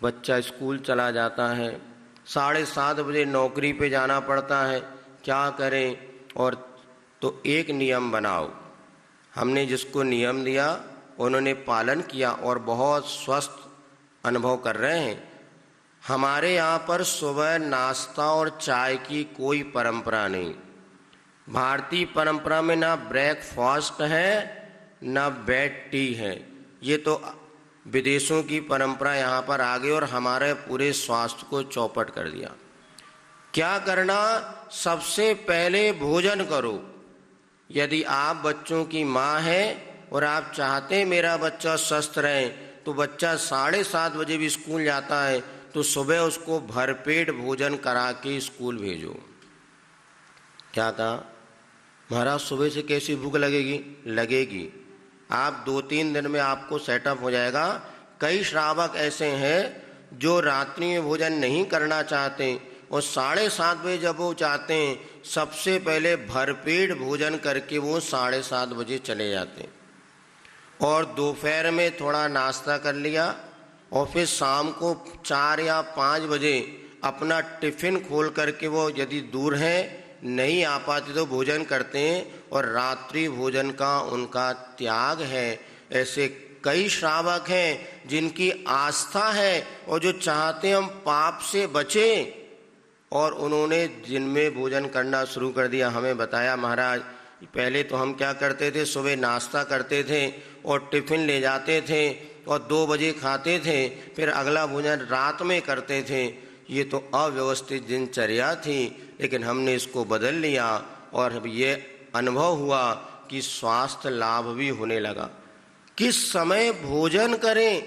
बच्चा स्कूल चला जाता है, 7:30 बजे नौकरी पे जाना पड़ता है, क्या करें। और तो एक नियम बनाओ, हमने जिसको नियम दिया उन्होंने पालन किया और बहुत स्वस्थ अनुभव कर रहे हैं। हमारे यहाँ पर सुबह नाश्ता और चाय की कोई परंपरा नहीं। भारतीय परंपरा में ना ब्रेकफास्ट है ना बेड टी है, ये तो विदेशों की परंपरा यहाँ पर आ गई और हमारे पूरे स्वास्थ्य को चौपट कर दिया। क्या करना, सबसे पहले भोजन करो। यदि आप बच्चों की माँ है और आप चाहते हैं मेरा बच्चा स्वस्थ रहे, तो बच्चा 7:30 बजे भी स्कूल जाता है तो सुबह उसको भरपेट भोजन करा के स्कूल भेजो। क्या कहा महाराज, सुबह से कैसी भूख लगेगी। आप 2-3 दिन में आपको सेटअप हो जाएगा। कई श्रावक ऐसे हैं जो रात्रि में भोजन नहीं करना चाहते और 7:30 बजे जब वो चाहते हैं सबसे पहले भरपेट भोजन करके वो 7:30 बजे चले जाते हैं और दोपहर में थोड़ा नाश्ता कर लिया और फिर शाम को 4 या 5 बजे अपना टिफिन खोल करके वो यदि दूर है नहीं आ पाते तो भोजन करते हैं और रात्रि भोजन का उनका त्याग है। ऐसे कई श्रावक हैं जिनकी आस्था है और जो चाहते हम पाप से बचें, और उन्होंने दिन में भोजन करना शुरू कर दिया। हमें बताया महाराज, पहले तो हम क्या करते थे, सुबह नाश्ता करते थे और टिफिन ले जाते थे और 2 बजे खाते थे, फिर अगला भोजन रात में करते थे। ये तो अव्यवस्थित दिनचर्या थी, लेकिन हमने इसको बदल लिया और अब ये अनुभव हुआ कि स्वास्थ्य लाभ भी होने लगा। किस समय भोजन करें,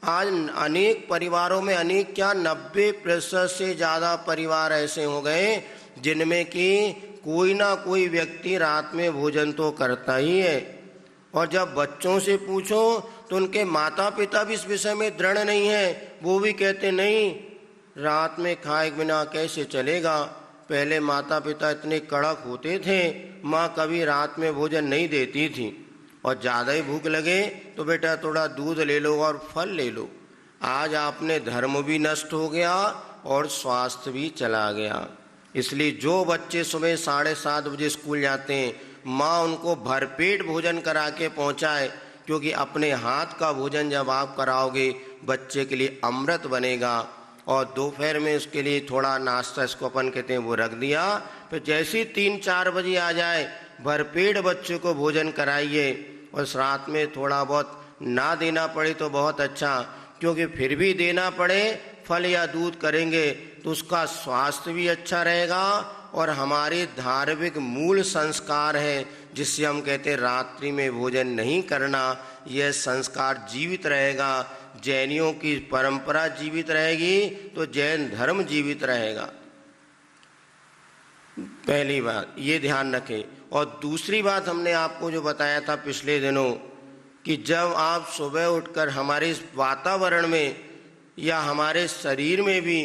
आज अनेक परिवारों में 90% से ज़्यादा परिवार ऐसे हो गए जिनमें कि कोई ना कोई व्यक्ति रात में भोजन तो करता ही है। और जब बच्चों से पूछो तो उनके माता पिता भी इस विषय में दृढ़ नहीं है, वो भी कहते नहीं रात में खाए बिना कैसे चलेगा। पहले माता पिता इतने कड़क होते थे, माँ कभी रात में भोजन नहीं देती थी और ज़्यादा ही भूख लगे तो बेटा थोड़ा दूध ले लो और फल ले लो। आज आपने धर्म भी नष्ट हो गया और स्वास्थ्य भी चला गया। इसलिए जो बच्चे सुबह 7:30 बजे स्कूल जाते हैं, माँ उनको भरपेट भोजन करा के पहुँचाए, क्योंकि अपने हाथ का भोजन जब आप कराओगे बच्चे के लिए अमृत बनेगा। और दोपहर में उसके लिए थोड़ा नाश्ता, इसको अपन कहते हैं, वो रख दिया। फिर जैसे 3-4 बजे आ जाए भरपेट बच्चे को भोजन कराइए और रात में थोड़ा बहुत ना देना पड़े तो बहुत अच्छा, क्योंकि फिर भी देना पड़े फल या दूध करेंगे तो उसका स्वास्थ्य भी अच्छा रहेगा और हमारे धार्मिक मूल संस्कार है जिससे हम कहते हैं रात्रि में भोजन नहीं करना, यह संस्कार जीवित रहेगा, जैनियों की परंपरा जीवित रहेगी तो जैन धर्म जीवित रहेगा। पहली बात ये ध्यान रखें। और दूसरी बात हमने आपको जो बताया था पिछले दिनों कि जब आप सुबह उठकर हमारे इस वातावरण में या हमारे शरीर में भी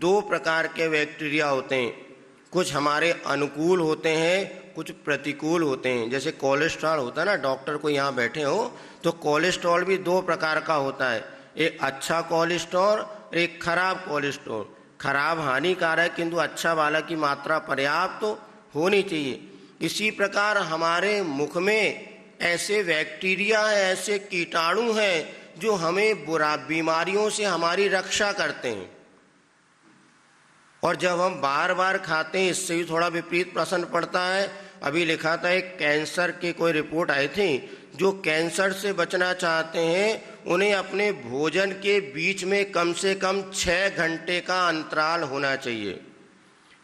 दो प्रकार के बैक्टीरिया होते हैं, कुछ हमारे अनुकूल होते हैं, कुछ प्रतिकूल होते हैं। जैसे कोलेस्ट्रॉल होता है ना, डॉक्टर को यहाँ बैठे हो तो कोलेस्ट्रॉल भी दो प्रकार का होता है, एक अच्छा कोलेस्ट्रॉल और एक खराब कोलेस्ट्रॉल। खराब हानिकारक, किंतु अच्छा वाला की मात्रा पर्याप्त तो होनी चाहिए। इसी प्रकार हमारे मुख में ऐसे बैक्टीरिया हैं, ऐसे कीटाणु हैं जो हमें बुरा बीमारियों से हमारी रक्षा करते हैं। और जब हम बार बार खाते हैं इससे भी थोड़ा विपरीत प्रश्न पड़ता है। अभी लिखा था एक कैंसर की कोई रिपोर्ट आई थी, जो कैंसर से बचना चाहते हैं उन्हें अपने भोजन के बीच में कम से कम 6 घंटे का अंतराल होना चाहिए।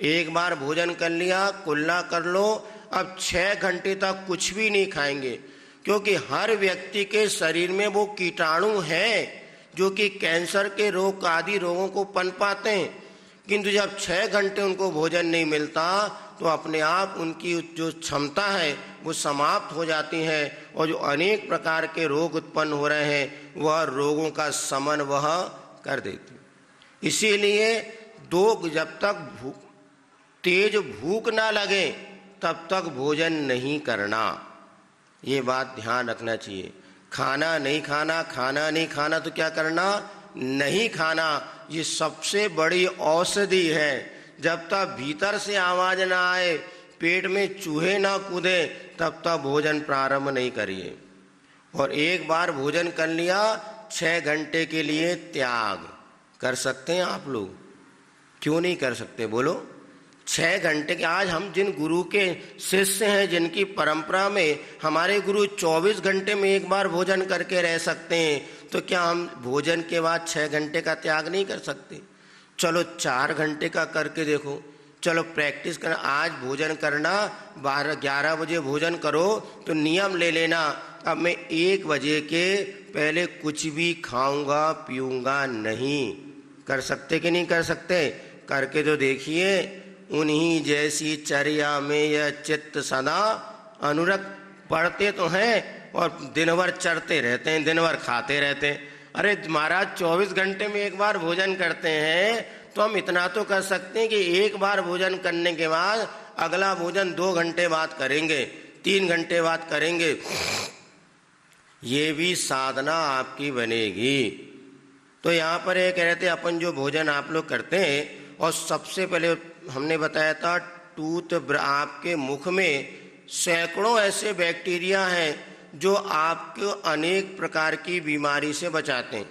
एक बार भोजन कर लिया, कुल्ला कर लो, अब 6 घंटे तक कुछ भी नहीं खाएंगे, क्योंकि हर व्यक्ति के शरीर में वो कीटाणु हैं जो कि कैंसर के रोग आदि रोगों को पनपाते हैं। किंतु जब 6 घंटे उनको भोजन नहीं मिलता तो अपने आप उनकी जो क्षमता है वो समाप्त हो जाती है और जो अनेक प्रकार के रोग उत्पन्न हो रहे हैं वह रोगों का समन वह कर देती। इसीलिए जब तक तेज भूख ना लगे तब तक भोजन नहीं करना, ये बात ध्यान रखना चाहिए। खाना नहीं खाना, खाना नहीं खाना तो क्या करना, नहीं खाना। ये सबसे बड़ी औषधि है। जब तक भीतर से आवाज ना आए, पेट में चूहे ना कूदे, तब तक भोजन प्रारंभ नहीं करिए। और एक बार भोजन कर लिया 6 घंटे के लिए त्याग कर सकते हैं आप लोग? क्यों नहीं कर सकते बोलो? 6 घंटे के, आज हम जिन गुरु के शिष्य हैं, जिनकी परंपरा में हमारे गुरु 24 घंटे में एक बार भोजन करके रह सकते हैं, तो क्या हम भोजन के बाद 6 घंटे का त्याग नहीं कर सकते? चलो 4 घंटे का करके देखो, चलो प्रैक्टिस करना। आज भोजन करना 12-11 बजे भोजन करो तो नियम ले लेना, अब मैं 1 बजे के पहले कुछ भी खाऊंगा पीऊंगा नहीं। कर सकते कि नहीं कर सकते? करके तो देखिए। उन्हीं जैसी चर्या में यह चित्त सदा अनुरक्त। पढ़ते तो हैं और दिन भर चरते रहते हैं, दिन भर खाते रहते हैं। अरे महाराज 24 घंटे में एक बार भोजन करते हैं तो हम इतना तो कर सकते हैं कि एक बार भोजन करने के बाद अगला भोजन 2 घंटे बाद करेंगे, 3 घंटे बाद करेंगे। ये भी साधना आपकी बनेगी। तो यहाँ पर ये कह रहे थे अपन जो भोजन आप लोग करते हैं, और सबसे पहले हमने बताया था आपके मुख में सैकड़ों ऐसे बैक्टीरिया हैं जो आपको अनेक प्रकार की बीमारी से बचाते हैं।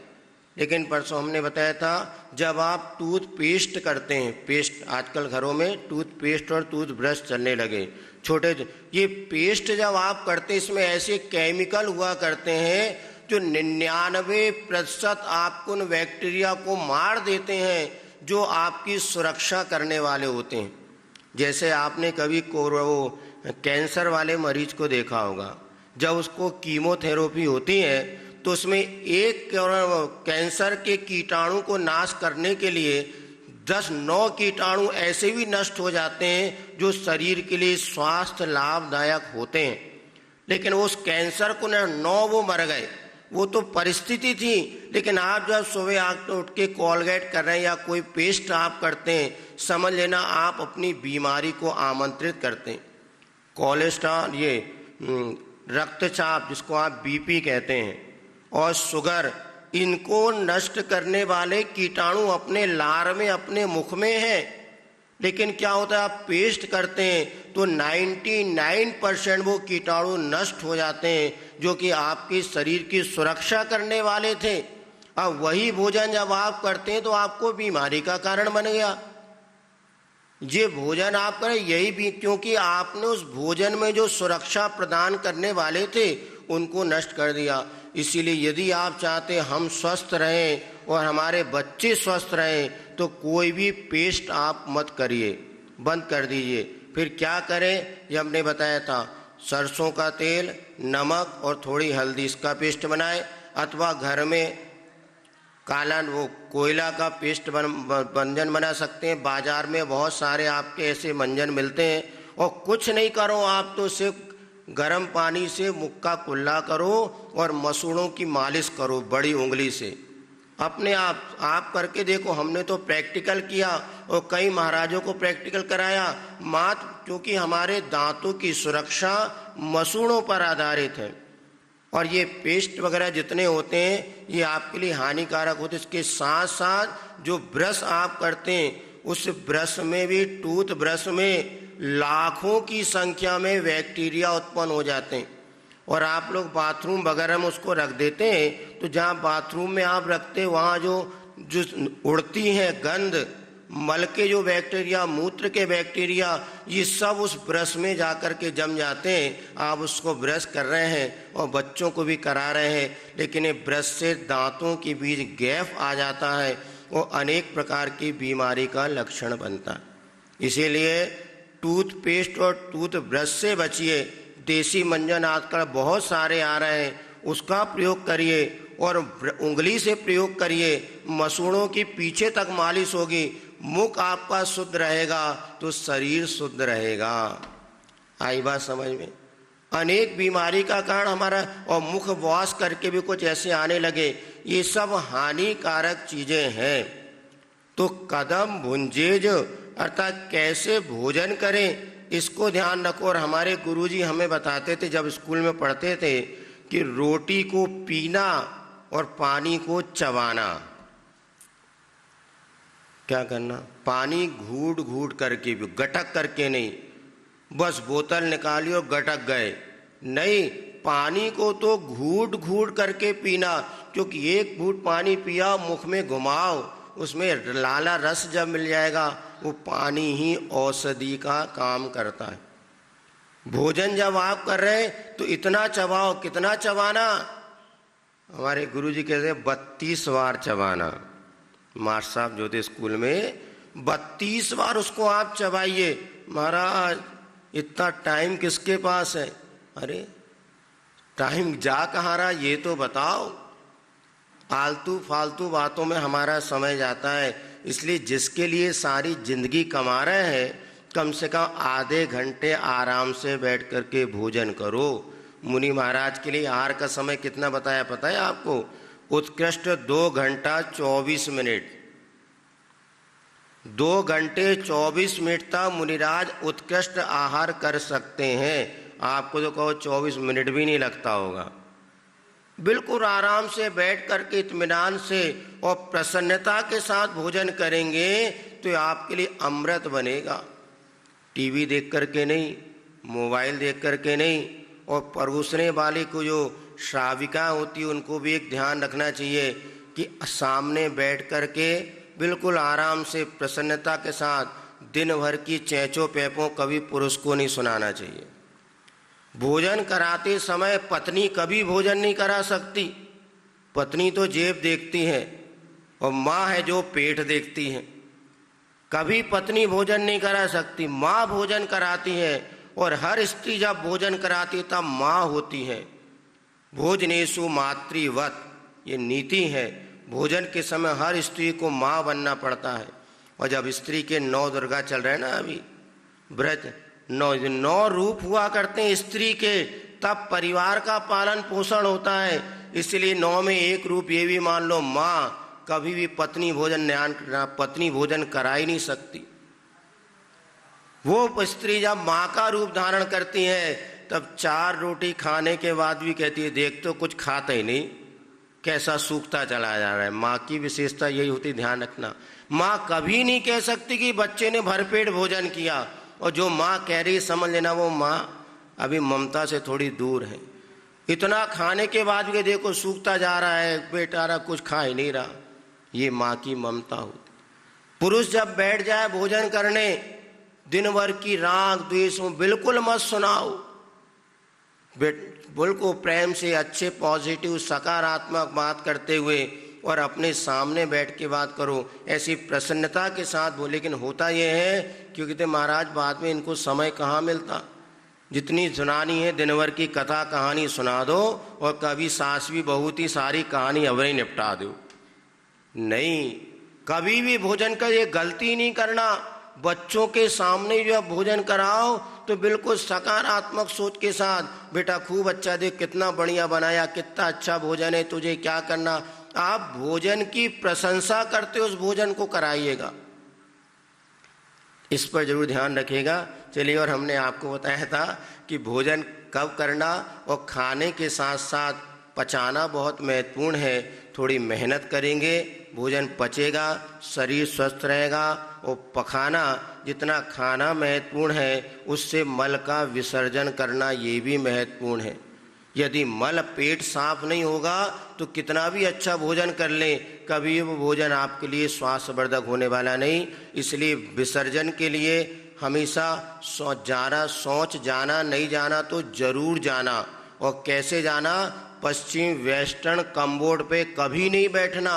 लेकिन परसों हमने बताया था जब आप टूथपेस्ट करते हैं, पेस्ट आजकल घरों में टूथपेस्ट और टूथब्रश चलने लगे छोटे, ये पेस्ट जब आप करते हैं इसमें ऐसे केमिकल हुआ करते हैं जो 99% आपको उन बैक्टीरिया को मार देते हैं जो आपकी सुरक्षा करने वाले होते हैं। जैसे आपने कभी कैंसर वाले मरीज को देखा होगा, जब उसको कीमोथेरेपी होती है तो उसमें एक कैंसर के कीटाणु को नाश करने के लिए 10-9 कीटाणु ऐसे भी नष्ट हो जाते हैं जो शरीर के लिए स्वास्थ्य लाभदायक होते हैं। लेकिन उस कैंसर को 9 वो मर गए, वो तो परिस्थिति थी। लेकिन आप जब सुबह आकर उठ के कोलगेट कर रहे हैं या कोई पेस्ट आप करते हैं, समझ लेना आप अपनी बीमारी को आमंत्रित करते हैं। कोलेस्ट्रॉल, ये रक्तचाप जिसको आप बीपी कहते हैं, और शुगर, इनको नष्ट करने वाले कीटाणु अपने लार में, अपने मुख में हैं। लेकिन क्या होता है, आप पेस्ट करते हैं तो 99% वो कीटाणु नष्ट हो जाते हैं जो कि आपके शरीर की सुरक्षा करने वाले थे। अब वही भोजन जब आप करते हैं तो आपको बीमारी का कारण बन गया। ये भोजन आप करें यही भी, क्योंकि आपने उस भोजन में जो सुरक्षा प्रदान करने वाले थे उनको नष्ट कर दिया। इसीलिए यदि आप चाहते हम स्वस्थ रहें और हमारे बच्चे स्वस्थ रहें तो कोई भी पेस्ट आप मत करिए, बंद कर दीजिए। फिर क्या करें, ये हमने बताया था, सरसों का तेल, नमक और थोड़ी हल्दी इसका पेस्ट बनाएं, अथवा घर में काला वो कोयला का पेस्ट व्यंजन बना सकते हैं। बाजार में बहुत सारे आपके ऐसे व्यंजन मिलते हैं। और कुछ नहीं करो आप तो सिर्फ गर्म पानी से मुख का कुल्ला करो और मसूड़ों की मालिश करो बड़ी उंगली से। अपने आप करके देखो। हमने तो प्रैक्टिकल किया और कई महाराजों को प्रैक्टिकल कराया। मात्र क्योंकि हमारे दांतों की सुरक्षा मसूड़ों पर आधारित है और ये पेस्ट वगैरह जितने होते हैं ये आपके लिए हानिकारक होते हैं। इसके साथ साथ जो ब्रश आप करते हैं उस ब्रश में भी, टूथ ब्रश में लाखों की संख्या में बैक्टीरिया उत्पन्न हो जाते हैं। और आप लोग बाथरूम वगैरह में उसको रख देते हैं तो जहाँ बाथरूम में आप रखते हैं वहाँ जो उड़ती हैं गंध, मल के जो बैक्टीरिया, मूत्र के बैक्टीरिया, ये सब उस ब्रश में जाकर के जम जाते हैं। आप उसको ब्रश कर रहे हैं और बच्चों को भी करा रहे हैं, लेकिन ये ब्रश से दांतों के बीच गैप आ जाता है और अनेक प्रकार की बीमारी का लक्षण बनता है। इसीलिए टूथपेस्ट और टूथ ब्रश से बचिए। देसी मंजन आजकल बहुत सारे आ रहे हैं, उसका प्रयोग करिए और उंगली से प्रयोग करिए। मसूड़ों की पीछे तक मालिश होगी, मुख आपका शुद्ध रहेगा तो शरीर शुद्ध रहेगा। आई बात समझ में? अनेक बीमारी का कारण हमारा, और मुख वॉश करके भी कुछ ऐसे आने लगे, ये सब हानिकारक चीजें हैं। तो कदम भुंजेज अर्थात कैसे भोजन करें इसको ध्यान रखो। और हमारे गुरुजी हमें बताते थे जब स्कूल में पढ़ते थे कि रोटी को पीना और पानी को चबाना। क्या करना? पानी घूट घूट करके भी, गटक करके नहीं, बस बोतल निकाली और गटक गए नहीं, पानी को तो घूट घूट करके पीना। क्योंकि एक घूट पानी पिया, मुख में घुमाओ, उसमें लाला रस जब मिल जाएगा वो पानी ही औषधि का काम करता है। भोजन जब आप कर रहे हैं तो इतना चबाओ। कितना चबाना? हमारे गुरुजी कहते हैं 32 बार चबाना। मास्टर साहब जो थे स्कूल में, 32 बार उसको आप चबाइए। महाराज इतना टाइम किसके पास है? अरे टाइम जा कहाँ रहा ये तो बताओ। आलतू फालतू बातों में हमारा समय जाता है। इसलिए जिसके लिए सारी जिंदगी कमा रहे हैं, कम से कम आधे घंटे आराम से बैठ करके भोजन करो। मुनि महाराज के लिए आहार का समय कितना बताया पता है आपको? उत्कृष्ट 2 घंटा 24 मिनट। 2 घंटे 24 मिनट तक मुनिराज उत्कृष्ट आहार कर सकते हैं। आपको तो कहो 24 मिनट भी नहीं लगता होगा। बिल्कुल आराम से बैठ करके इत्मीनान से और प्रसन्नता के साथ भोजन करेंगे तो आपके लिए अमृत बनेगा। टीवी देख करके नहीं, मोबाइल देख करके नहीं। और परोसने वाले को जो श्राविका होती है उनको भी एक ध्यान रखना चाहिए कि सामने बैठ करके बिल्कुल आराम से प्रसन्नता के साथ दिन भर की चैंचों पैपों कभी पुरुष को नहीं सुनाना चाहिए। भोजन कराते समय पत्नी कभी भोजन नहीं करा सकती। पत्नी तो जेब देखती है और माँ है जो पेट देखती है। कभी पत्नी भोजन नहीं करा सकती, माँ भोजन कराती है। और हर स्त्री जब भोजन कराती तब माँ होती है। भोजनेषु मातृवत, ये नीति है। भोजन के समय हर स्त्री को माँ बनना पड़ता है। और जब स्त्री के 9 दुर्गा चल रहे हैं ना अभी व्रत, 9 रूप हुआ करते हैं स्त्री के, तब परिवार का पालन पोषण होता है। इसलिए 9 में एक रूप ये भी मान लो, माँ। कभी भी पत्नी भोजन करा ही नहीं सकती। वो स्त्री जब माँ का रूप धारण करती है तब 4 रोटी खाने के बाद भी कहती है देख तो कुछ खाता ही नहीं, कैसा सूखता चला जा रहा है। माँ की विशेषता यही होती, ध्यान रखना। माँ कभी नहीं कह सकती कि बच्चे ने भरपेट भोजन किया। और जो माँ कह रही समझ लेना वो माँ अभी ममता से थोड़ी दूर है। इतना खाने के बाद भी देखो सूखता जा रहा है, बेचारा कुछ खा ही नहीं रहा, ये माँ की ममता होती। पुरुष जब बैठ जाए भोजन करने, दिन भर की राग द्वेष बिल्कुल मत सुनाओ। बिल्कुल प्रेम से अच्छे पॉजिटिव सकारात्मक बात करते हुए और अपने सामने बैठ के बात करो, ऐसी प्रसन्नता के साथ बोले। लेकिन होता यह है क्योंकि महाराज बाद में इनको समय कहाँ मिलता। जितनी सुनानी है दिन भर की कथा कहानी सुना दो और कभी सास भी बहुत ही सारी कहानी अवरी निपटा दो। नहीं, कभी भी भोजन का ये गलती नहीं करना। बच्चों के सामने जो आप भोजन कराओ तो बिल्कुल सकारात्मक सोच के साथ, बेटा खूब अच्छा, देख कितना बढ़िया बनाया, कितना अच्छा भोजन है, तुझे क्या करना। आप भोजन की प्रशंसा करते उस भोजन को कराइएगा, इस पर जरूर ध्यान रखिएगा। चलिए, और हमने आपको बताया था कि भोजन कब करना और खाने के साथ साथ पचाना बहुत महत्वपूर्ण है। थोड़ी मेहनत करेंगे, भोजन पचेगा, शरीर स्वस्थ रहेगा। और पखाना, जितना खाना महत्वपूर्ण है उससे मल का विसर्जन करना ये भी महत्वपूर्ण है। यदि मल पेट साफ नहीं होगा तो कितना भी अच्छा भोजन कर लें, कभी वो भोजन आपके लिए स्वास्थ्यवर्धक होने वाला नहीं। इसलिए विसर्जन के लिए हमेशा शौच जाना नहीं जाना तो जरूर जाना। और कैसे जाना? पश्चिम वेस्टर्न कम्बोर्ड पे कभी नहीं बैठना,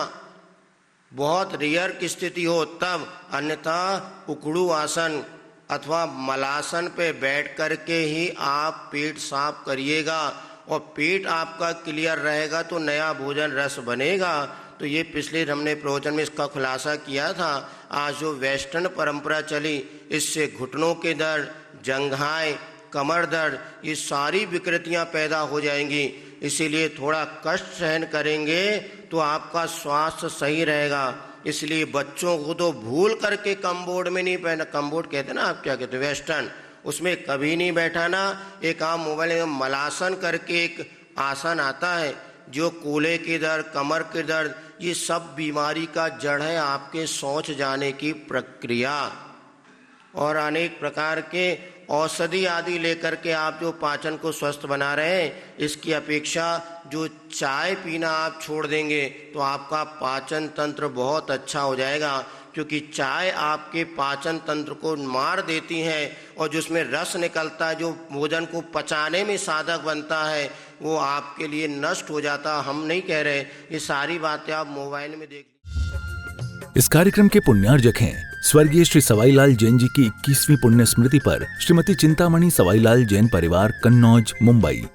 बहुत रेयर की स्थिति हो तब, अन्यथा उकड़ू आसन अथवा मलासन पे बैठ करके ही आप पेट साफ करिएगा। और पेट आपका क्लियर रहेगा तो नया भोजन रस बनेगा। तो ये पिछले हमने प्रवचन में इसका खुलासा किया था। आज जो वेस्टर्न परंपरा चली, इससे घुटनों के दर्द, जंघाएं, कमर दर्द, ये सारी विकृतियां पैदा हो जाएंगी। इसीलिए थोड़ा कष्ट सहन करेंगे तो आपका स्वास्थ्य सही रहेगा। इसलिए बच्चों को तो भूल करके कम्बोर्ड में नहीं बैठना, कम्बोर्ड कहते ना, आप क्या कहते हैं, वेस्टर्न, उसमें कभी नहीं बैठाना। एक आप मोबाइल में मलासन करके एक आसन आता है, जो कूल्हे के दर्द, कमर के दर्द, ये सब बीमारी का जड़ है आपके शौच जाने की प्रक्रिया। और अनेक प्रकार के औषधि आदि लेकर के आप जो पाचन को स्वस्थ बना रहे हैं, इसकी अपेक्षा जो चाय पीना आप छोड़ देंगे तो आपका पाचन तंत्र बहुत अच्छा हो जाएगा। क्योंकि चाय आपके पाचन तंत्र को मार देती है और जो उसमें रस निकलता है, जो भोजन को पचाने में साधक बनता है, वो आपके लिए नष्ट हो जाता। हम नहीं कह रहे, ये सारी बातें आप मोबाइल में देख। इस कार्यक्रम के पुण्यार्जक हैं स्वर्गीय श्री सवाईलाल जैन जी की 21वीं पुण्य स्मृति पर श्रीमती चिंतामणि सवाईलाल जैन परिवार, कन्नौज, मुंबई।